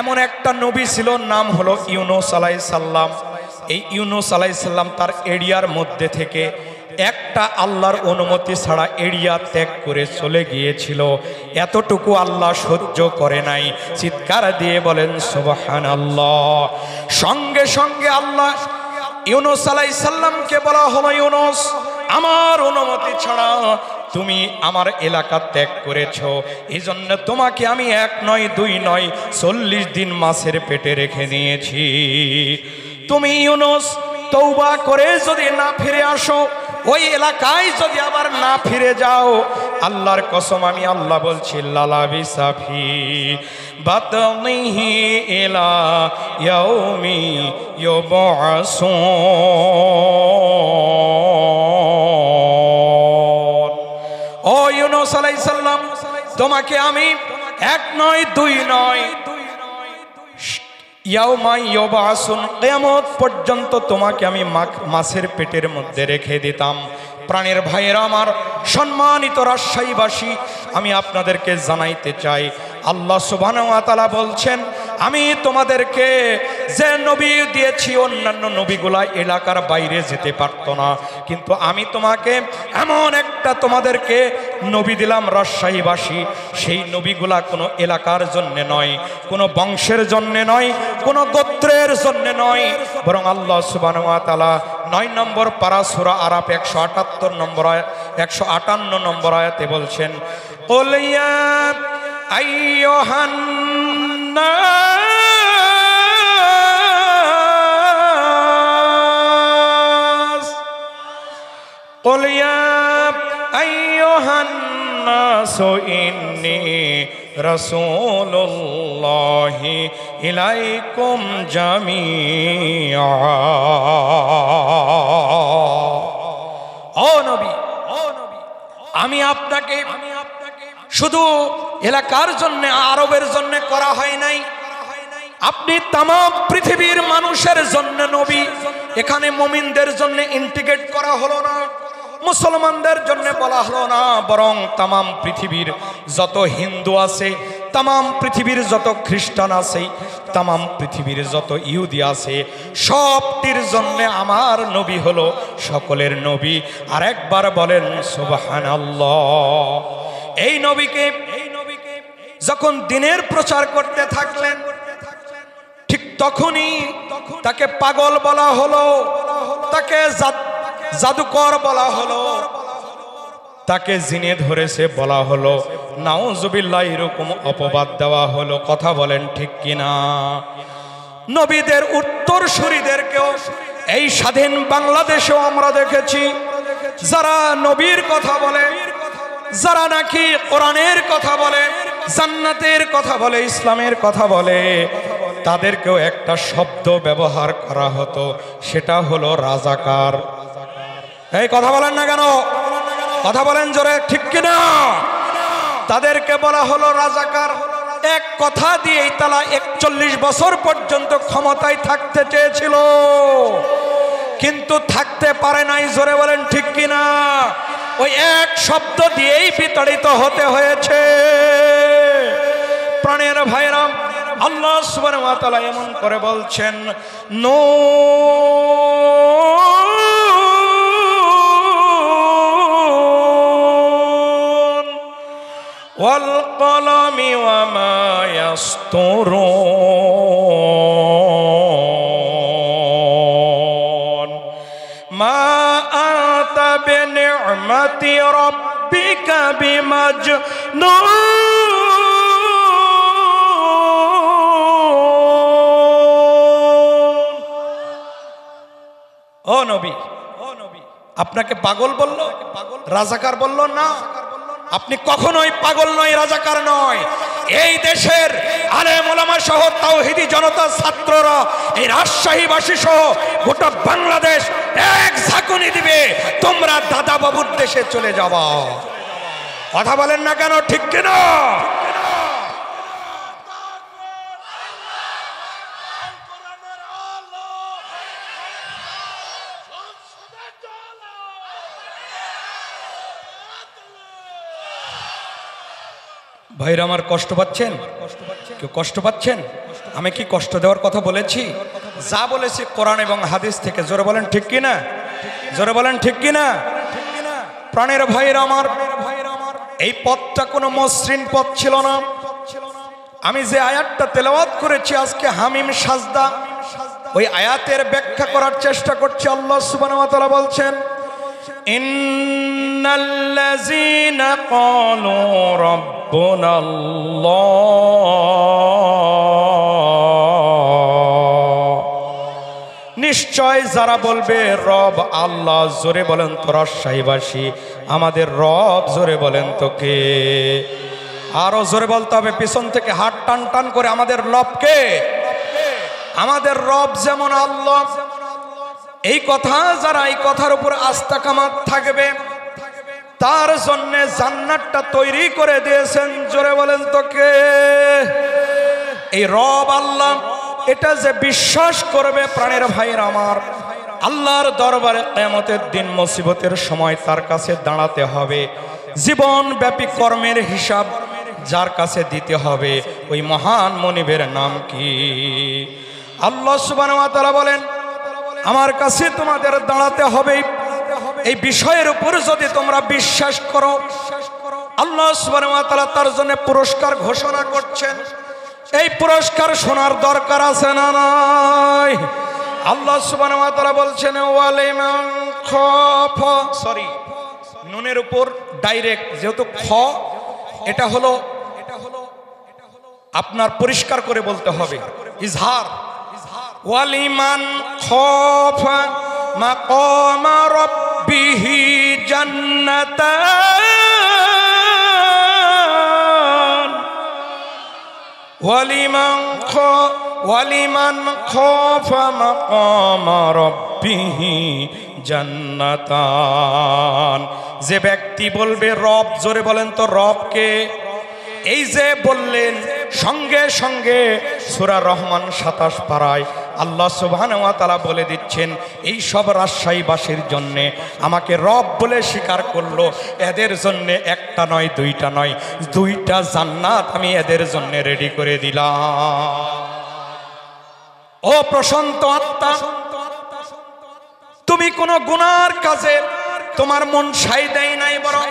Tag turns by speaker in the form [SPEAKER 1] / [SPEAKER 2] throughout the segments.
[SPEAKER 1] এমন একটা নবী ছিল, নাম হলো ইউনুস আলাইহিস সালাম। এই ইউনুস আলাইহিস সালাম তার এরিয়ার মধ্যে থেকে একটা আল্লাহর অনুমতি ছাড়া এরিয়া ত্যাগ করে চলে গিয়েছিল। এতটুকু আল্লাহ সহ্য করে নাই। চিৎকার দিয়ে বলেন সুবহানাল্লাহ। সঙ্গে সঙ্গে আল্লাহ ইউনুস আলাইহিস সালামকে বলা হলো, ইউনুস, আমার অনুমতি ছাড়া তুমি আমার এলাকা ত্যাগ করেছ, এই জন্য তোমাকে আমি 1 নয় 2 নয় 40 দিন মাছের পেটে রেখে নিয়েছি। তুমি ইউনুস তওবা করে যদি না ফিরে আসো, ওই এলাকায় যদি আবার না ফিরে যাও, আল্লাহর কসম আমি আল্লাহ বলছি, লালাবি সাফি বাতনিহি ইলা ইয়াউমি ইউবআসুন। ও ইউনুস আলাইহিস সালাম, তোমাকে আমি 1 নয় 2 নয় ইয়াউমা ইউবআসুন, কিয়ামত পর্যন্ত তোমাকে আমি মাছের পেটের মধ্যে রেখে দিতাম। প্রাণের ভাইয়েরা আমার, সম্মানিত রাজশাহীবাসী, আমি আপনাদেরকে জানাইতে চাই, আল্লাহ সুবহানাহু ওয়া তাআলা বলছেন, আমি তোমাদেরকে যে নবী দিয়েছি, অন্যান্য নবীগুলা এলাকার বাইরে যেতে পারতো না, কিন্তু আমি তোমাকে এমন একটা তোমাদেরকে নবী দিলাম রাজশাহীবাসী, সেই নবীগুলা কোনো এলাকার জন্যে নয়, কোনো বংশের জন্যে নয়, কোনো গোত্রের জন্যে নয়, বরং আল্লাহ সুবহানাহু ওয়া তাআলা 9 নম্বর পারা সূরা আরাফ 158 নম্বর 158 নম্বর আয়াতে বলছেন, কুল ইয়া আইয়ুহান নাস, কুল ইয়া আইয়ুহান নাস ইন্নী রাসূলুল্লাহি ইলাইকুম জামিআ। ও নবী, আমি আপনাকে শুধু এলাকার জন্য, আরবের জন্য করা হয় নাই, আপনি তাম পৃথিবীর মানুষের জন্য নবী। এখানে মুমিনদের জন্য ইন্টিগ্রেট করা হলো না, মুসলমানদের জন্য বলা হলো না, বরং তাম পৃথিবীর যত হিন্দু আছে, তাম পৃথিবীর যত খ্রিস্টান আছে, তাম পৃথিবীর যত ইহুদি আছে, সবটির জন্য আমার নবী হলো সকলের নবী। আর একবার বলেন সুবহানাল্লাহ। এই নবীকে যখন দিনের প্রচার করতে থাকলেন, ঠিক তখনই তাকে পাগল বলা হলো, তাকে জাদুকর বলা হলো, তাকে জিনে ধরেছে বলা হলো, নাউজুবিল্লাহ, এরকম অপবাদ দেওয়া হলো। কথা বলেন ঠিক কিনা? নবীদের উত্তরসূরিদেরকেও এই স্বাধীন বাংলাদেশেও আমরা দেখেছি, যারা নবীর কথা বলে, যারা নাকি কোরআনের কথা বলে, জান্নাতের কথা বলে, ইসলামের কথা বলে, তাদেরকেও একটা শব্দ ব্যবহার করা হতো, সেটা হলো রাজাকার। এই কথা বলেন না কেন? কথা বলেন জোরে, ঠিক কিনা? তাদেরকে বলা হলো রাজাকার। এক কথা দিয়েই তারা 41 বছর পর্যন্ত ক্ষমতায় থাকতে চেয়েছিল, কিন্তু থাকতে পারে নাই। জোরে বলেন ঠিক কিনা? ওই এক শব্দ দিয়েই বিতাড়িত হতে হয়েছে। প্রাণের ভাইরা, আল্লাহ সুবহানাহু ওয়া তাআলা এমন করে বলছেন, নুন ওয়াল কলামি ওয়া মা ইয়াসতুরুন মা আতা বিনি'মাতি রাব্বিকা বিমাজনুন। ও নবী, আপনাকে পাগল বলল, রাজাকার বলল না। আপনি কখনোই পাগল নয়, রাজাকার নয়। এই দেশের আলেম ওলামা সহ তাওহীদি জনতা, ছাত্ররা, এই রাজশাহীবাসী সহ গোটা বাংলাদেশ এক ঝাঁকুনি দিবে, তোমরা দাদা বাবুর দেশে চলে যাবা। কথা বলেন না কেন? ঠিক কিনা? ভাইরা আমার কষ্ট পাচ্ছেন? কেউ কষ্ট পাচ্ছেন? আমি কি কষ্ট দেওয়ার কথা বলেছি? যা বলেছি কোরআন এবং হাদিস থেকে। জোরে বলেন ঠিক কিনা? জোরে বলেন ঠিক কিনা? প্রাণের ভাইরা আমার, এই পথটা কোনো মসৃণ পথ ছিল না। আমি যে আয়াতটা তেলাওয়াত করেছি আজকে হামিম সাজদা, ওই আয়াতের ব্যাখ্যা করার চেষ্টা করছি। আল্লাহ সুবহানাহু ওয়া তাআলা বলছেন, ইন্নাল্লাযীনা ক্বালু রাব্বুনাল্লাহ, নিশ্চয় যারা বলবে রব আল্লাহ। জোরে বলেন তো রাজশাহীবাসী, আমাদের রব জোরে বলেন তো কে? আরো জোরে বলতে হবে, পিছন থেকে হাত টান টান করে, আমাদের রব কে? আমাদের রব যেমন আল্লাহ। এই কথা যারা এই কথার উপর আস্থা কামাত থাকবে, তার জন্য জান্নাতটা তৈরি করে দিয়েছেন। জোরে বলেন তো কে? এই রব আল্লাহ, এটা যে বিশ্বাস করবে প্রাণের ভাইয়ের আমার, আল্লাহর দরবারে কিয়ামতের দিন মুসিবতের সময় তার কাছে দাঁড়াতে হবে। জীবন ব্যাপী কর্মের হিসাব যার কাছে দিতে হবে, ওই মহান মনিবের নাম কি? আল্লাহ সুবহানাহু ওয়া তাআলা বলেন, আমার কাছে তোমাদের দাঁড়াতে হবে। এই বিষয়ের উপর যদি তোমরা বিশ্বাস করো, আল্লাহ সুবহানাহু ওয়া তাআলা তার জন্য পুরস্কার ঘোষণা করছেন। এই পুরস্কার শোনার দরকার আছে না নাই? আল্লাহ সুবহানাহু ওয়া তাআলা বলছেন, ওয়ালিমান খাফ, সরি নুনের উপর ডাইরেক্ট, যেহেতু খ এটা হলো আপনার পরিষ্কার করে বলতে হবে, ইজহার। ওয়ালিমান খাফ মাকাম রাব্বিহি জান্নাতান, ওয়ালিমান খাফ মাকাম রাব্বিহি জান্নাতান। যে ব্যক্তি বলবে রব, জোরে বলেন তো রবকে? এই যে বললেন, সঙ্গে সঙ্গে সূরা রহমান 27 পারায় আল্লাহ সুবহানাহু ওয়া তাআলা বলে দিচ্ছেন, এই সব রাজশাহীবাসীর জন্যে আমাকে রব বলে স্বীকার করলো, এদের জন্যে একটা নয়, দুইটা নয়, 2টা জান্নাত আমি এদের জন্য রেডি করে দিলাম। ও প্রশান্ত আত্মা, তুমি কোন গুনার কাজে তোমার মন সাই দেয় নাই, বরং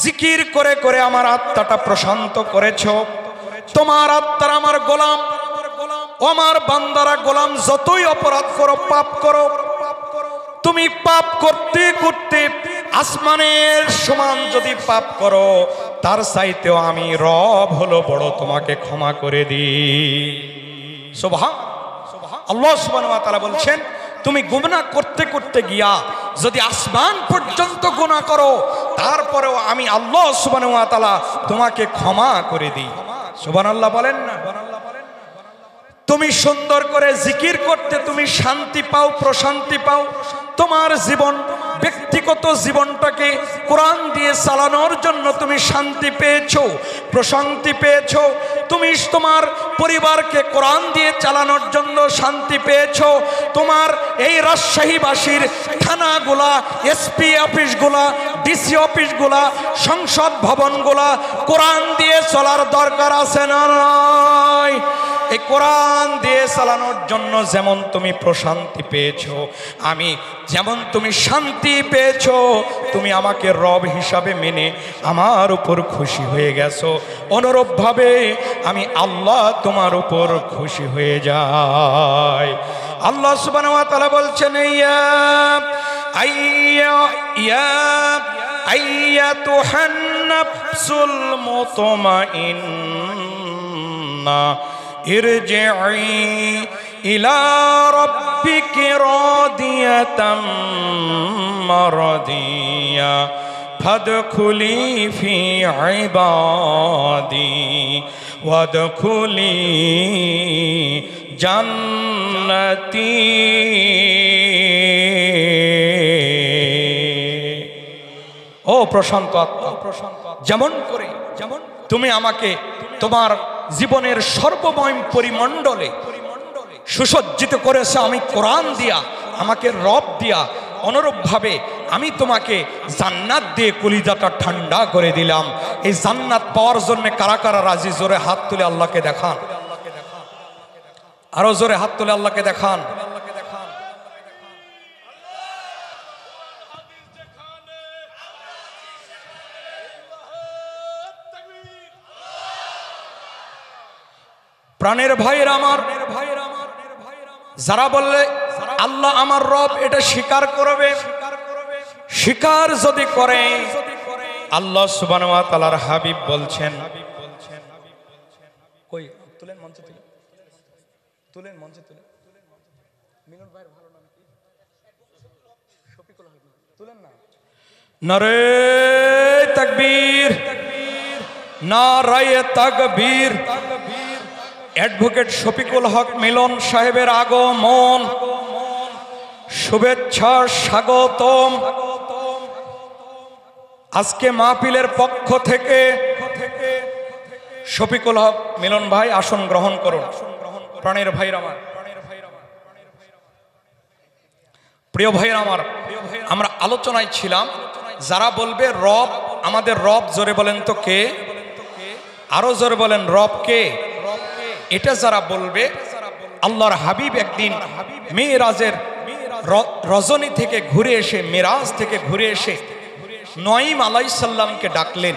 [SPEAKER 1] জিকির করে করে আমার আত্মাটা প্রশান্ত করেছ। তোমার আত্মার আমার গোলাম, আমার বান্দারা গোলাম, যতই অপরাধ করো, পাপ করো, তুমি পাপ করতে করতে আসমানের সমান যদি পাপ করো, তার চাইতেও আমি রব হলো বড়, তোমাকে ক্ষমা করে দিই। সুবহান আল্লাহ সুবহানাহু ওয়া তাআলা বলছেন, তুমি গুনাহ করতে করতে গিয়া যদি আসমান পর্যন্ত গুনাহ করো, তারপরেও আমি আল্লাহ সুবহানাহু ওয়া তাআলা তোমাকে ক্ষমা করে দিই। সুবহানাল্লাহ বলেন না? তুমি সুন্দর করে জিকির করতে তুমি শান্তি পাও, প্রশান্তি পাও। তোমার জীবন, ব্যক্তিগত জীবনটাকে কোরআন দিয়ে চালানোর জন্য তুমি শান্তি পেয়েছো, প্রশান্তি পেয়েছো। তুমি তোমার পরিবারকে কোরআন দিয়ে চালানোর জন্য শান্তি পেয়েছো। তোমার এই রাজশাহীবাসীর থানাগুলা, এসপি অফিসগুলা, ডিসি অফিসগুলা, সংসদ ভবনগুলা কোরআন দিয়ে চলার দরকার আছে না নাই? এই কোরআন দিয়ে চালানোর জন্য যেমন তুমি প্রশান্তি পেয়েছো, আমি যেমন তুমি শান্তি পেয়েছো, তুমি আমাকে রব হিসাবে মেনে আমার উপর খুশি হয়ে গেছো, অনুরূপভাবে আমি আল্লাহ তোমার উপর খুশি হয়ে যাই। আল্লাহ সুবহানাহু ওয়া তাআলা বলছেন, আইয়াতুহান নাফসুল মুতমাইন্না ইরজি'i ইলা রাব্বিকি রাদিয়াতাম মারদিয়া ফাদখুলি ফি ইবাদি ওয়াদখুলি জান্নাতি। ও প্রশান্ত আত্মা, যেমন করে তুমি আমাকে তোমার জীবনের সর্বময় পরিমণ্ডলে সুসজ্জিত করেছে আমি কোরআন দিয়া, আমাকে রব দিয়া, অনুরূপভাবে আমি তোমাকে জান্নাত দিয়ে কলিজাটা ঠান্ডা করে দিলাম। এই জান্নাত পাওয়ার জন্য কারা কারা রাজি? জোরে হাত তুলে আল্লাহকে দেখান, আরো জোরে হাত তুলে আল্লাহকে দেখান। প্রাণের ভাইয়ের আমার, যারা বললে আল্লাহ আমার রব, এটা স্বীকার করবে। স্বীকার যদি করে, আল্লাহ সুবহানাহু ওয়া তাআলার হাবিব বলছেন, কই তুলেন মঞ্চে, তুলেন মঞ্চে, মিলন ভাইয়ের ভালো নাম কি? শফিকুল হক, তুলেন না। নারে তাকবীর, নারায়ে তাকবীর। অ্যাডভোকেট শফিকুল হক মিলন সাহেবের আগমন, শুভেচ্ছা, স্বাগতম। আজকে মাহফিলের পক্ষ থেকে শফিকুল হক মিলন ভাই আসন গ্রহণ করুন। প্রাণের ভাইরা আমার, প্রিয় ভাইরা আমার, আমরা আলোচনায় ছিলাম, যারা বলবে রব আমাদের রব, জোরে বলেন তো কে? আরো জোরে বলেন, রব কে? এটা যারা বলবে, আল্লাহর হাবিব একদিন মেরাজের রজনী থেকে ঘুরে এসে, মেরাজ থেকে ঘুরে এসে নঈম আলাইহিস সালামকে ডাকলেন,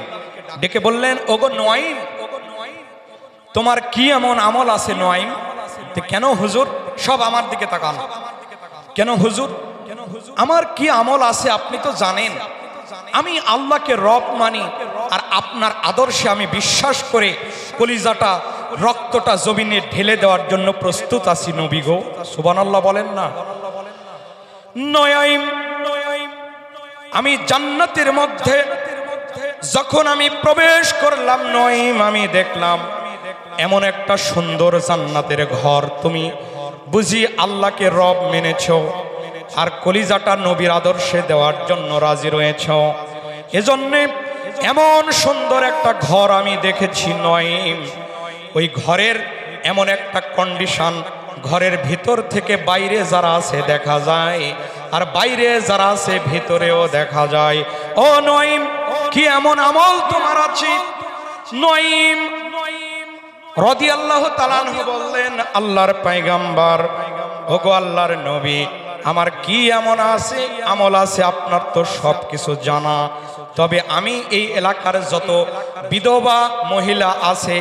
[SPEAKER 1] ডেকে বললেন, ওগো নঈম, তোমার কি এমন আমল আছে নঈম? কেন হুজুর? সব আমার দিকে তাকান। কেন হুজুর? আমার কি আমল আছে আপনি তো জানেন। আমি আল্লাহকে রব মানি, আর আপনার আদর্শে আমি বিশ্বাস করে কলিজাটা, রক্তটা জমিনে ঢেলে দেওয়ার জন্য প্রস্তুত আছি নবী গো। সুবহানাল্লাহ বলেন না। নঈম, আমি জান্নাতের মধ্যে যখন আমি প্রবেশ করলাম নঈম, আমি দেখলাম এমন একটা সুন্দর জান্নাতের ঘর। তুমি বুঝি আল্লাহকে রব মেনেছ, আর কলিজাটা নবীর আদর্শে দেওয়ার জন্য রাজি রয়েছ। এজন্য এমন সুন্দর একটা ঘর আমি দেখেছি নঈম। ওই ঘরের এমন একটা কন্ডিশন, ঘরের ভিতর থেকে বাইরে যারা আছে দেখা যায়, আর বাইরে যারা আছে ভিতরেও দেখা যায়। ও নঈম, কি এমন আমল তোমার আছে? নঈম রাদিয়াল্লাহু তাআলা আনহু বললেন, আল্লাহর পয়গম্বর, ওগো আল্লাহর নবী, আমার কি এমন আছে আমল আছে আপনার তো সব কিছু জানা, তবে আমি এই এলাকার যত বিধবা মহিলা আছে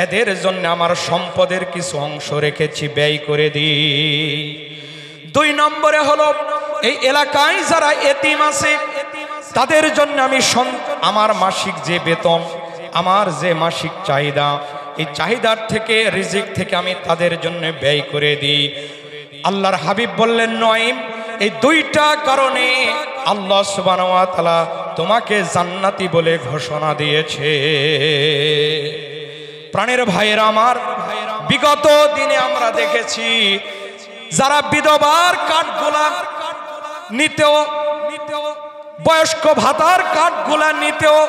[SPEAKER 1] এদের জন্য আমার সম্পদের কিছু অংশ রেখেছি, ব্যয় করে দিই। 2 নম্বরে হলো, এই এলাকায় যারা এতিম আছে তাদের জন্য আমি আমার মাসিক যে বেতন, আমার যে মাসিক চাহিদা, এই চাহিদার থেকে, রিজিক থেকে আমি তাদের জন্য ব্যয় করে দিই। আল্লাহর হাবিব বললেন, নঈম, এই 2টা কারণে আল্লাহ সুবহানাহু ওয়া তাআলা তোমাকে জান্নাতি বলে ঘোষণা দিয়েছে। প্রাণের ভাইয়েরা আমার, বিগত দিনে আমরা দেখেছি যারা বিধবার কার্ডগুলা নিতেও, বয়স্ক ভাতার কার্ডগুলা নিতেও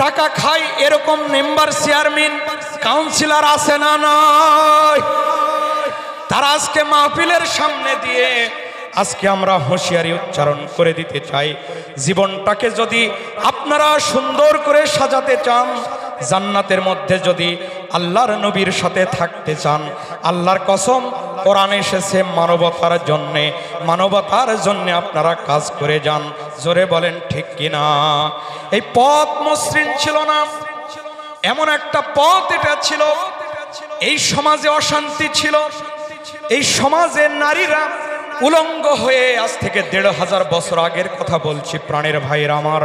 [SPEAKER 1] টাকা খায়, এরকম মেম্বার, চেয়ারম্যান, কাউন্সিলর আছে না নয়? তারা আজকে মাহফিলের সামনে দিয়ে আজকে আমরা হুঁশিয়ারি উচ্চারণ করে দিতে চাই, জীবনটাকে যদি আপনারা সুন্দর করে সাজাতে চান, জান্নাতের মধ্যে যদি আল্লাহর নবীর সাথে থাকতে চান, আল্লাহর কসম, কোরআন এসেছে মানবতার জন্যে, মানবতার জন্যে আপনারা কাজ করে যান। জোরে বলেন ঠিক কিনা? এই পথ মসৃণ ছিল না, এমন একটা পথ এটা ছিল। এই সমাজে অশান্তি ছিল, এই সমাজে নারীরা উলঙ্গ হয়ে, আজ থেকে 1500 বছর আগের কথা বলছি প্রাণের ভাইয়ের আমার,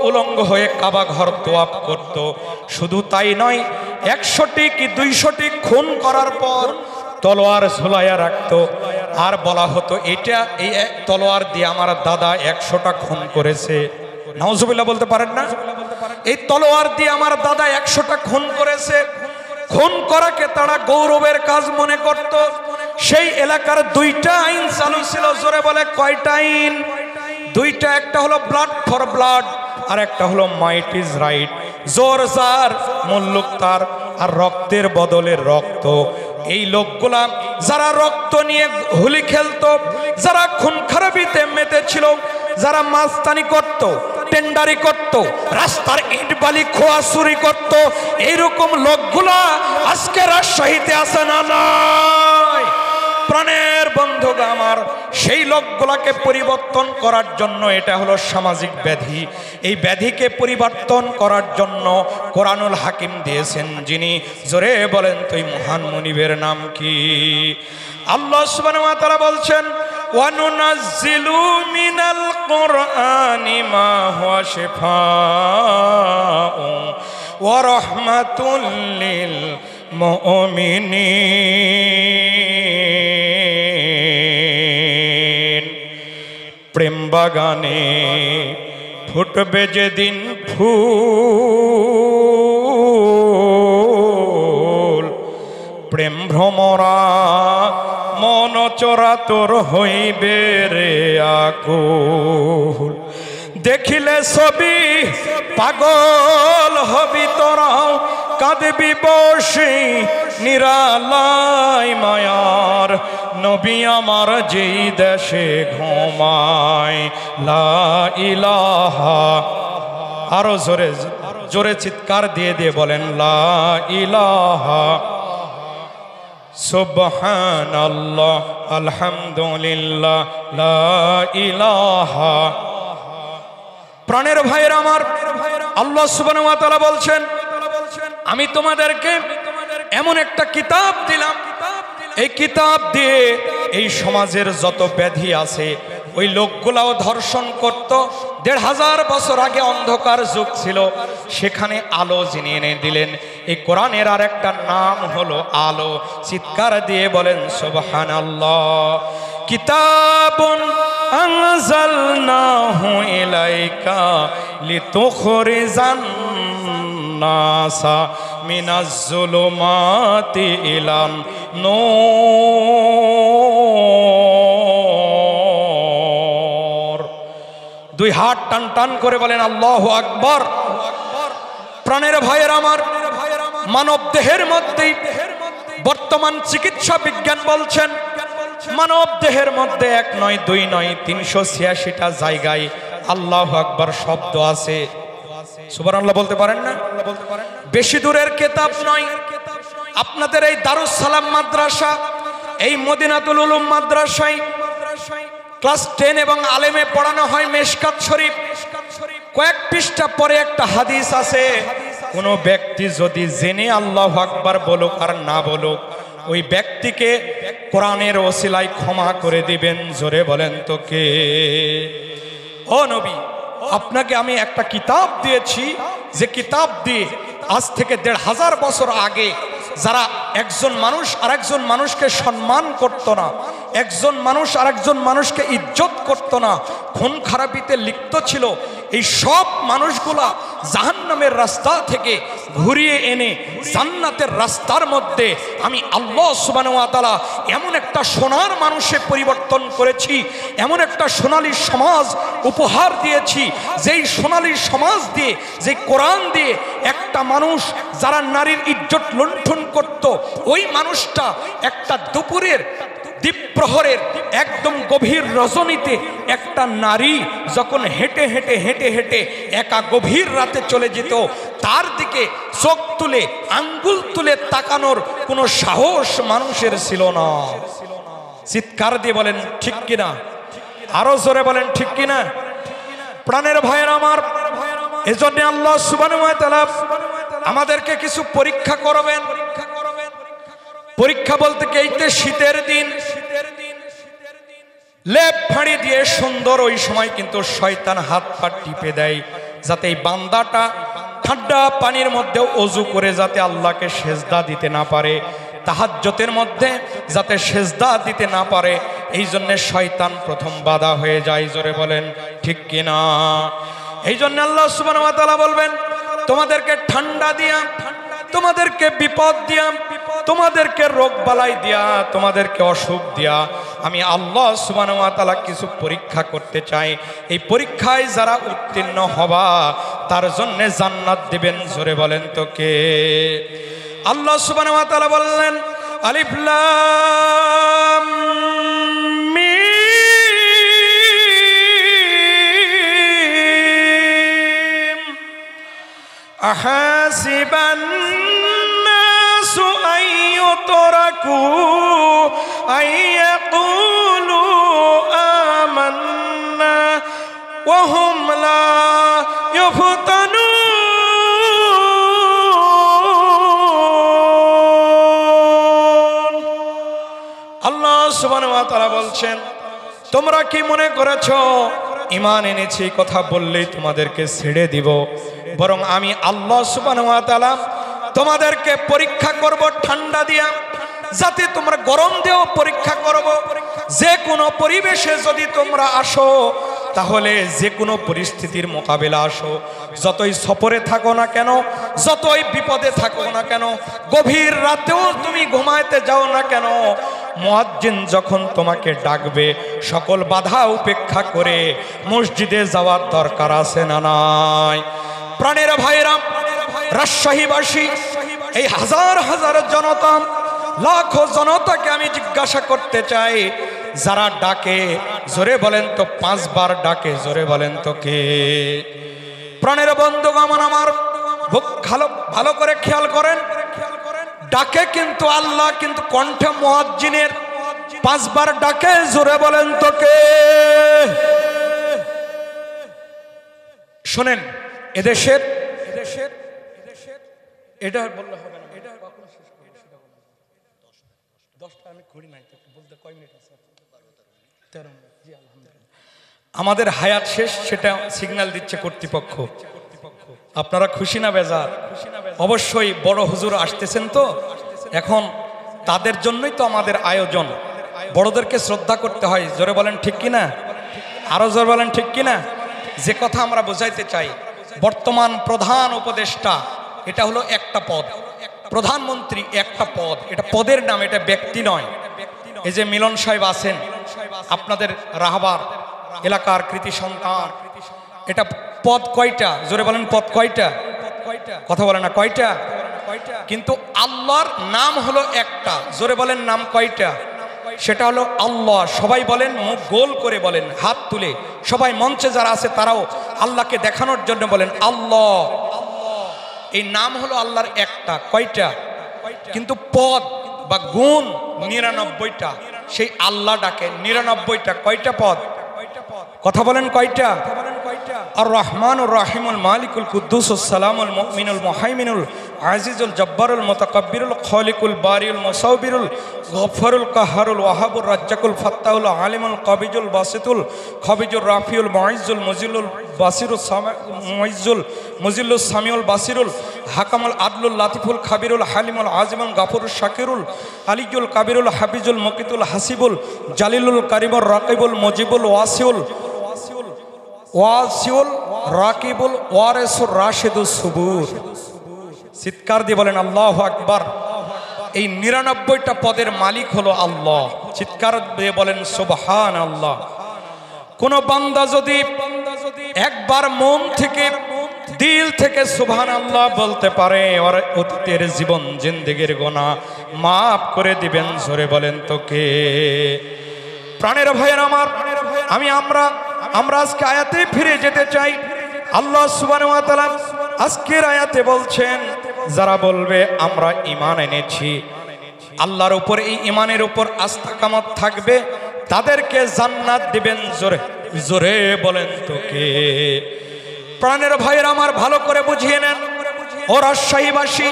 [SPEAKER 1] উলঙ্গ হয়ে কাবা ঘর তোয়াফ করত। শুধু তাই নয়, 100টি কি 200টি খুন করার পর তলোয়ার ঝুলাইয়া রাখতো, আর বলা হতো এটা, এই তলোয়ার দিয়ে আমার দাদা 100টা খুন করেছে। নাউজুবিল্লাহ বলতে পারেন না? এই তলোয়ার দিয়ে আমার দাদা 100টা খুন করেছে। খুন করাকে তারা গৌরবের কাজ মনে করত। সেই এলাকার 2টা আইন চালু ছিল। জোরে বলে কয়টা আইন? 2টা। একটা হলো ব্লাড ফর ব্লাড, আর একটা হলো মাইট ইজ রাইট, জোর যার মুল্লুক তার, আর রক্তের বদলে রক্ত। এই লোকগুলা যারা রক্ত নিয়ে হোলি খেলতো, যারা খুন খারাপিতে মেতেছিল, যারা মাস্তানি করত, টেন্ডারি করত, রাস্তার ইট বালি খোয়া চুরি করত, এইরকম লোকগুলা আজকে রাজশাহীতে আছে না নয়? প্রাণের বন্ধুগণ আমার, সেই লোকগুলাকে পরিবর্তন করার জন্য, এটা হলো সামাজিক ব্যাধি, এই ব্যাধিকে পরিবর্তন করার জন্য কোরআনুল হাকিম দিয়েছেন যিনি। জোরে বলেন তো এই মহান মুনিবের নাম কি? আল্লাহ সুবহানাহু ওয়া তাআলা বলছেন, ওয়ানুনাজ্জিলু মিনাল কুরআনি মা হুয়া শিফাউ ওয়া রাহমাতুল লিল মুমিনিন। প্রেম বাগানে ফুটবে যেদিন ফুল, প্রেম ভ্রমরা মন চরাতর হইবে রে আকুল। দেখিলে ছবি পাগল হবি তোরাও, কাঁদবি বসে নিরালাই মায়ার। নবী আমার যেই দেশে ঘুমায় লা ইলাহা, আরো জোরে জোরে চিৎকার দিয়ে দিয়ে বলেন লা ইলাহা সুবহানাল্লাহ আলহামদুলিল্লাহ লা ইলাহা। প্রাণের ভাইয়েরা আমার, আল্লাহ সুবহানাহু ওয়া তাআলা বলছেন, আমি তোমাদেরকে এমন একটা কিতাব দিলাম, এই কিতাব দিয়ে এই সমাজের যত ব্যাধি আছে, ওই লোকগুলাও ধর্ষণ করত। ১৫০০ বছর আগে অন্ধকার যুগ ছিল, সেখানে আলো যিনি এনে দিলেন। এই কোরআনের আর একটা নাম হলো আলো। চিৎকার দিয়ে বলেন সুবহানাল্লাহ। কিতাবুন আনজালনাহু ইলাইকা লিতুখরিজান নাসা মিনাজ যুলুমাতি ইলান নূর। দুই হাত টান টান করে বলেন আল্লাহু আকবার। প্রাণের ভাইয়ের আমার, মানব দেহের মধ্যে বর্তমান চিকিৎসা বিজ্ঞান বলছেন, মানব দেহের মধ্যে ১ নয় ২ নয় ৩৮৬টা জায়গায় আল্লাহু আকবার শব্দ আছে। সুবহানাল্লাহ বলতে পারেন না? বেশি দূরের কিতাব নয়, আপনাদের এই দারুস সালাম মাদ্রাসা, এই মদিনাতুল উলুম মাদ্রাসায় ক্লাস 10 এবং আলেমে পড়ানো হয় মিশকাত শরীফ। কয়েক পৃষ্ঠা পরে একটা হাদিস আছে, কোন ব্যক্তি যদি জেনে আল্লাহু আকবার বলুক আর না বলুক, ওই ব্যক্তিকে কোরআনের ওসিলায় ক্ষমা করে দিবেন। জোরে বলেন তো কে? ও নবী, আপনাকে আমি একটা কিতাব দিয়েছি, যে কিতাব দিয়ে আজ থেকে ১৫০০ বছর আগে যারা একজন মানুষ আরেকজন মানুষকে সম্মান করত না, একজন মানুষ আরেকজন মানুষকে ইজ্জত করত না, খুন খারাপিতে লিপ্ত ছিল, এই সব মানুষগুলা জাহান্নামের রাস্তা থেকে ঘুরিয়ে এনে জান্নাতের রাস্তার মধ্যে আমি আল্লাহ সুবহানাহু ওয়া তাআলা এমন একটা সোনার মানুষে পরিবর্তন করেছি, এমন একটা সোনালী সমাজ উপহার দিয়েছি, যেই সোনালী সমাজ দিয়ে, যে কোরআন দিয়ে একটা মানুষ যারা নারীর ইজ্জত লুণ্ঠন করত, ওই মানুষটা একটা দুপুরের দ্বীপ্রহরের একদম গভীর রজনীতে একটা নারী যখন হেঁটে হেঁটে হেঁটে হেঁটে একা গভীর রাতে চলে যেত, তার দিকে চোখ তুলে আঙ্গুল তুলে তাকানোর কোনো সাহস মানুষের ছিল না। চিৎকার দিয়ে বলেন ঠিক কিনা? আরো জোরে বলেন ঠিক কিনা? প্রাণের ভাইয়ের আমার, এজন্য আল্লাহ সুবহানাহু ওয়া তাআলা আমাদেরকে কিছু পরীক্ষা করবেন। পরীক্ষা বলতে কি, এইতে শীতের দিন লেপ ফাঁড়ি দিয়ে সুন্দর, ওই সময় কিন্তু শয়তান হাত পা টিপে দেয় যাতে এই বান্দাটা ঠান্ডা পানির মধ্যে ওযু করে যাতে আল্লাহকে সেজদা দিতে না পারে, তাহাজ্জুদের মধ্যে যাতে সেজদা দিতে না পারে, এই জন্য শয়তান প্রথম বাধা হয়ে যায়। জোরে বলেন ঠিক কিনা? এই জন্য আল্লাহ সুবহানাহু ওয়া তাআলা বলবেন, তোমাদেরকে ঠান্ডা দিয়া, তোমাদেরকে বিপদ দিয়া, তোমাদেরকে রোগ বালাই দিয়া, তোমাদেরকে অসুখ দিয়া আমি আল্লাহ সুবহানাহু ওয়া তাআলা কিছু পরীক্ষা করতে চাই। এই পরীক্ষায় যারা উত্তীর্ণ হবা তার জন্য জান্নাত দিবেন। জোরে বলেন তো কে? আল্লাহ সুবহানাহু ওয়া তাআলা বললেন, আলিফ লাম মিম আহাসিবান নাসু আইয়ুতরাকু আইয়াকুলু আমান্না ওয়া হুম লা ইফতানুন। আল্লাহ সুবহানাহু ওয়া তাআলা বলছেন, তোমরা কি মনে করেছো ঈমান এনেছি কথা বললেই তোমাদেরকে ছেড়ে দিব? বরং আমি আল্লাহ সুবহানাহু ওয়া তাআলা তোমাদেরকে পরীক্ষা করব ঠান্ডা দিয়া, যাতে তোমরা গরম দিয়েও পরীক্ষা করব। যে কোনো পরিবেশে যদি তোমরা আসো, তাহলে যে কোনো পরিস্থিতির মোকাবেলা আসো, যতই সফরে থাকো না কেন, যতই বিপদে থাকো না কেন, গভীর রাতেও তুমি ঘুমাইতে যাও না কেন, মুয়াজ্জিন যখন তোমাকে ডাকবে সকল বাধা উপেক্ষা করে মসজিদে যাওয়ার দরকার আছে না নাই? প্রাণের ভাইরা, রাজশাহীবাসী, এই হাজার হাজার জনতা, লাখো জনতাকে আমি জিজ্ঞাসা করতে চাই, যারা ডাকে জোরে বলেন তো, 5 বার ডাকে জোরে বলেন তো কে? প্রাণের বন্ধুগণ আমার, ভালো করে খেয়াল করেন, ডাকে কিন্তু আল্লাহ, কিন্তু কণ্ঠে মুয়াজ্জিনের 5 বার ডাকে জোরে বলেন তো কে? শোনেন, এদেশের এটা বললে হবে না, এটা কখনো শেষ করব সেটা বলুন। 10টা আমি ঘড়ি নাই, বলতে কয় মিনিট আছে? 13 মিনিট। জি আলহামদুলিল্লাহ, আমাদের হায়াত শেষ, সেটা সিগন্যাল দিচ্ছে কর্তৃপক্ষ। আপনারা খুশি না বেজার? অবশ্যই বড় হুজুর আসতেছেন তো এখন, তাদের জন্যই তো আমাদের আয়োজন। বড়দেরকে শ্রদ্ধা করতে হয়, জোরে বলেন ঠিক কিনা? আরো জোরে বলেন ঠিক কিনা? যে কথা আমরা বোঝাইতে চাই, বর্তমান প্রধান উপদেষ্টা এটা হলো একটা পদ, প্রধানমন্ত্রী একটা পদ, এটা পদের নাম, এটা ব্যক্তি নয়। এই যে মিলন সাহেব আছেন, আপনাদের রাহবার এলাকার কৃতি সন্তান, এটা পদ কয়টা? জোরে বলেন পদ কয়টা? কথা বলে না, কয়টা? কিন্তু আল্লাহর নাম হলো একটা, জোরে বলেন নাম কয়টা? সেটা হলো আল্লাহ। সবাই বলেন, মুখ গোল করে বলেন, হাত তুলে সবাই, মঞ্চে যারা আছে তারাও আল্লাহকে দেখানোর জন্য বলেন আল্লাহ। এই নাম হলো আল্লাহর একটা, কয়টা? কিন্তু পদ বা গুণ 99টা। সেই আল্লাহ ডাকে 99টা, কয়টা পদ? কথা বলেন কয়টা? আর রহমানুর রাহিমুল মালিকুল কুদ্দুসুস সালামুল মুমিনুল মুহাইমিনুল আজিজুল জব্বারুল মুতাকাব্বিরুল খালিকুল বারিউল মুসাউবিরুল গফফারুল কাহারুল ওয়াহাবুর রাজ্জাকুল ফাত্তাহুল আলিমুল কাবিজুল বাসিতুল খবিজুর রাফিউল মুইজ্জুল মুজিলুল বাসিরুল মুইজ্জুল মুজিলুস সামিউল বাসিরুল হাকামুল আদলুল লাতিফুল খাবিরুল হালিমুল আজিমুল গাফুরুল শাকিরুল আলিজুল কাবিরুল হাফিজুল মুকিতুল হাসিবুল জালিলুল কারিমুর রাকিবুল মুজিবুল ওয়াসিউল রাকিবুল ওয়ারিসুর রাশিদুস সুবুর। চিৎকার দিয়ে বলেন আল্লাহু আকবার। এই 99টা পদের মালিক হলো আল্লাহ। চিৎকার দিয়ে বলেন সুবহানাল্লাহ। কোন বান্দা যদি একবার মন থেকে, দিল থেকে সুবহানাল্লাহ বলতে পারে, ওর অতীতের জীবন জিন্দেগির গুনাহ মাফ করে দিবেন, জোরে বলেন তো কে? প্রাণের ভাইয়ের আমার, আমরা আজকে আয়াতে ফিরে যেতে চাই। আল্লাহ সুবহানাহু ওয়া তাআলা আজকের আয়াতে বলছেন, যারা বলবে আমরা ঈমান এনেছি, আল্লাহর উপর, এই ঈমানের উপর আস্থা কামত থাকবে, তাদেরকে জান্নাত দিবেন, জোরে জোরে বলেন তো কে? প্রাণের ভাইয়ের আমার, ভালো করে বুঝিয়ে নেন। ও রাজশাহীবাসী,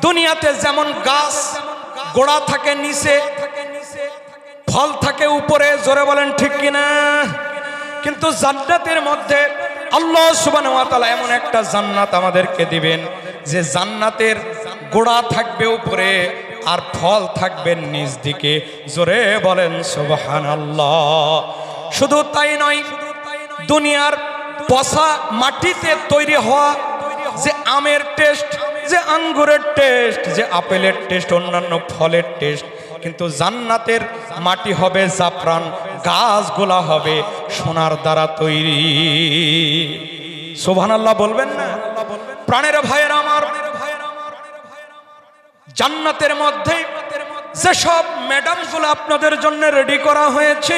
[SPEAKER 1] দুনিয়াতে যেমন গাছ গোড়া থাকে নিচে, ফল থাকে উপরে, জোরে বলেন ঠিক কিনা? কিন্তু জান্নাতের মধ্যে আল্লাহ সুবহানাহু ওয়া তাআলা এমন একটা জান্নাত আমাদেরকে দিবেন, যে জান্নাতের গোড়া থাকবে উপরে আর ফল থাকবে নিচ দিকে, জোরে বলেন সুবহানাল্লাহ। শুধু তাই নয়, দুনিয়ার পচা মাটিতে তৈরি হওয়া যে আমের টেস্ট, যে আঙ্গুরের টেস্ট, যে আপেলের টেস্ট, অন্যান্য ফলের টেস্ট, কিন্তু জান্নাতের মাটি হবে জাফরান, গাছগুলা হবে সোনার দ্বারা তৈরি। সুবহানাল্লাহ বলবেন না? প্রাণের ভাইয়ের আমার, জান্নাতের মধ্যে যেসব ম্যাডামগুলো আপনাদের জন্য রেডি করা হয়েছে,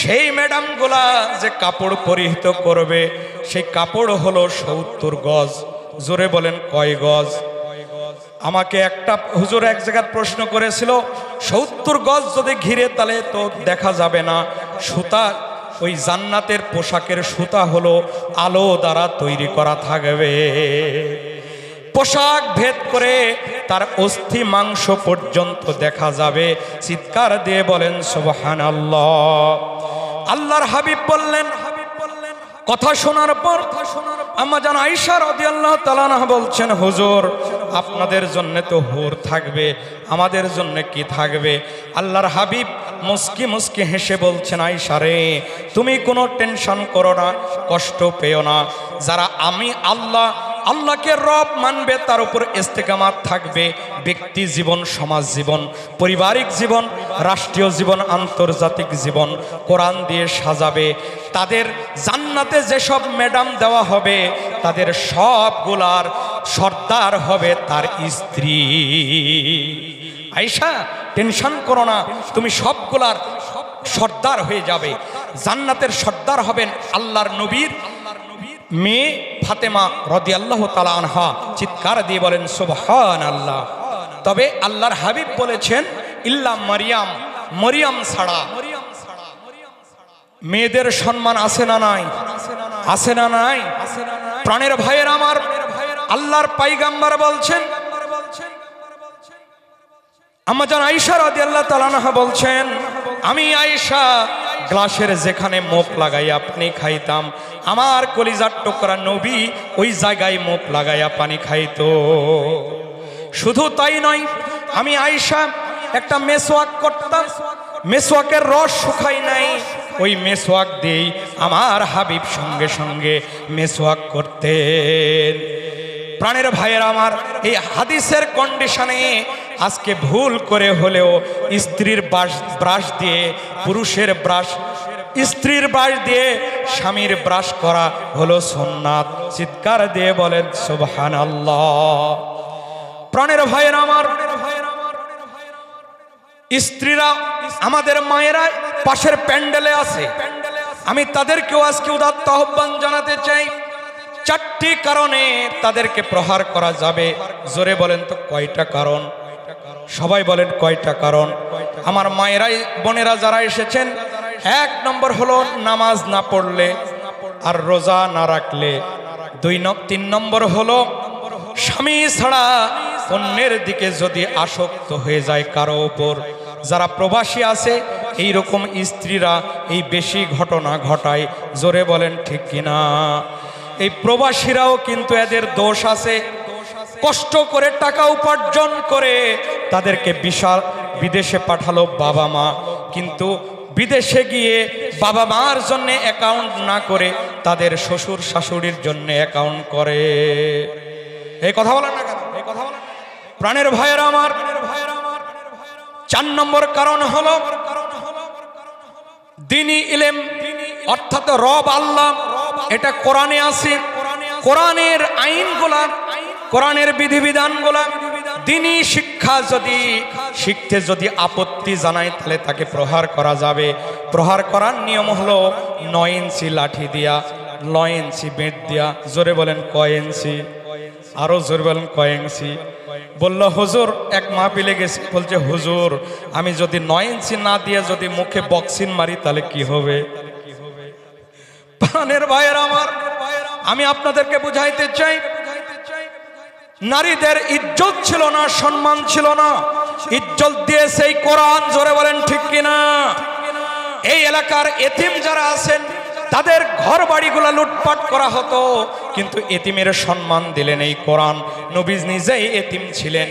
[SPEAKER 1] সেই ম্যাডামগুলা যে কাপড় পরিহিত করবে, সেই কাপড় হলো 70 গজ। জোরে বলেন কয় গজ? আমাকে একটা হুজুর এক জায়গায় প্রশ্ন করেছিল, 70 গজ যদি ঘিরে তাহলে তো দেখা যাবে না। সুতা, ওই জান্নাতের পোশাকের সুতা হলো আলো দ্বারা তৈরি করা থাকবে। পোশাক ভেদ করে তার অস্থি মাংস পর্যন্ত দেখা যাবে। চিৎকার দিয়ে বলেন সুবহানাল্লাহ। আল্লাহর হাবিব বললেন, কথা শোনার পর আম্মা জান আয়েশা রাদিয়াল্লাহু তাআলা আনহা বলছেন, হুজুর আপনাদের জন্য তো হুর থাকবে, আমাদের জন্য কি থাকবে? আল্লাহর হাবিব মুস্কি মুস্কি হেসে বলছেন, আয়েশা রে, তুমি কোনো টেনশন করো না, কষ্ট পেও না। যারা আমি আল্লাহকে রব মানবে, তার উপর ইস্তেকামাত থাকবে, ব্যক্তি জীবন, সমাজ জীবন, পারিবারিক জীবন, রাষ্ট্রীয় জীবন, আন্তর্জাতিক জীবন কোরআন দিয়ে সাজাবে, তাদের জান্নাতে যেসব ম্যাডাম দেওয়া হবে তাদের সবগুলার সর্দার হবে তার স্ত্রী। আয়েশা টেনশন করো না, তুমি সবগুলার সর্দার হয়ে যাবে। জান্নাতের সর্দার হবেন আল্লাহর নবীর মেয়ে ফাতেমা রাদিয়াল্লাহু তাআলা আনহা। চিৎকার দিয়ে বলেন সুবহানাল্লাহ। তবে আল্লাহর হাবিব বলেছেন, ইল্লা মারিয়াম, মরিয়ম ছাড়া। মেয়েদের সম্মান আছে না নাই? আছে না নাই? প্রাণের ভাইয়ের আমার, আল্লাহর পয়গম্বর বলছেন, আম্মা জান আয়েশা রাদিয়াল্লাহু তাআলা আনহা বলছেন, আমি আয়েশা গ্লাসের যেখানে মুখ লাগাইয়া পানি খাইতাম, আমার কলিজার টুকরা নবী ওই জায়গায় মুখ লাগাইয়া পানি খাইতো। শুধু তাই নয়, আমি আয়েশা একটা মেসওয়াক করতাম, মেসওয়াকের রস শুকাই নাই, ওই মেসওয়াক দিয়েই আমার হাবিব সঙ্গে সঙ্গে মেসওয়াক করতেন। প্রাণের ভাইয়ের আমার, এই হাদিসের কন্ডিশনে আজকে ভুল করে হলেও স্ত্রীর ব্রাশ দিয়ে, পুরুষের ব্রাশ, স্ত্রীর ব্রাশ দিয়ে স্বামীর ব্রাশ করা হলো সুন্নাত। চিৎকার দিয়ে বলেন সুবহানাল্লাহ। প্রাণের ভাইয়ের আমার, স্ত্রীরা আমাদের মায়েরা পাশের প্যান্ডেলে আছে, আমি তাদেরকেও আজকে উদাত্ত আহ্বান জানাতে চাই। 4টি কারণে তাদেরকে প্রহার করা যাবে। জোরে বলেন তো কয়টা কারণ? সবাই বলেন কয়টা কারণ? আমার মায়েরাই বোনেরা যারা এসেছেন, 1 নম্বর হলো নামাজ না পড়লে আর রোজা না রাখলে। 3 নম্বর হলো স্বামী ছাড়া অন্যের দিকে যদি আসক্ত হয়ে যায় কারো ওপর। যারা প্রবাসী আছে এই রকম স্ত্রীরা এই বেশি ঘটনা ঘটায়। জোরে বলেন ঠিক কিনা? এই প্রবাসীরাও কিন্তু এদের দোষ আছে। কষ্ট করে টাকা উপার্জন করে তাদেরকে বিদেশে পাঠালো বাবা মা, কিন্তু বিদেশে গিয়ে বাবা মার জন্য অ্যাকাউন্ট না করে তাদের শ্বশুর শাশুড়ির জন্য অ্যাকাউন্ট করে। এই কথা বলেন না কেন? এই কথা বলেন। প্রাণের ভাইয়েরা আমার, 4 নম্বর কারণ হলো দ্বীনি ইলম, অর্থাৎ রব আল্লাহ, এটা কোরআনে আছে। কোরআনের আইনগুলা, কোরআনের বিধিবিধানগুলা, দ্বীনি শিক্ষা যদি শিখতে যদি আপত্তি জানায় তাহলে তাকে প্রহার করা যাবে। প্রহার করার নিয়ম হলো 9 ইঞ্চি লাঠি দিয়া, 9 ইঞ্চি বেঁট দিয়া। জোরে বলেন কয় ইঞ্চি? আরো জোরে বলেন কয় ইঞ্চি? বলল হুজুর, এক মাহফিলে গেছি, বলছে হুজুর আমি যদি 9 ইঞ্চি না দিয়ে যদি মুখে বক্সিন মারি তাহলে কি হবে? প্রাণের ভাইয়ের আমার, আমি আপনাদেরকে বুঝাইতে চাই, নারীদের ইজ্জত ছিল না, সম্মান ছিল না, ইজ্জত দিয়েছে এই কোরআন। জোরে বলেন ঠিক কিনা? এই এলাকার এতিম যারা আছেন তাদের ঘর বাড়িগুলো লুটপাট করা হতো, কিন্তু এতিমের সম্মান দিলেন এই কোরআন। নবী নিজেই এতিম ছিলেন।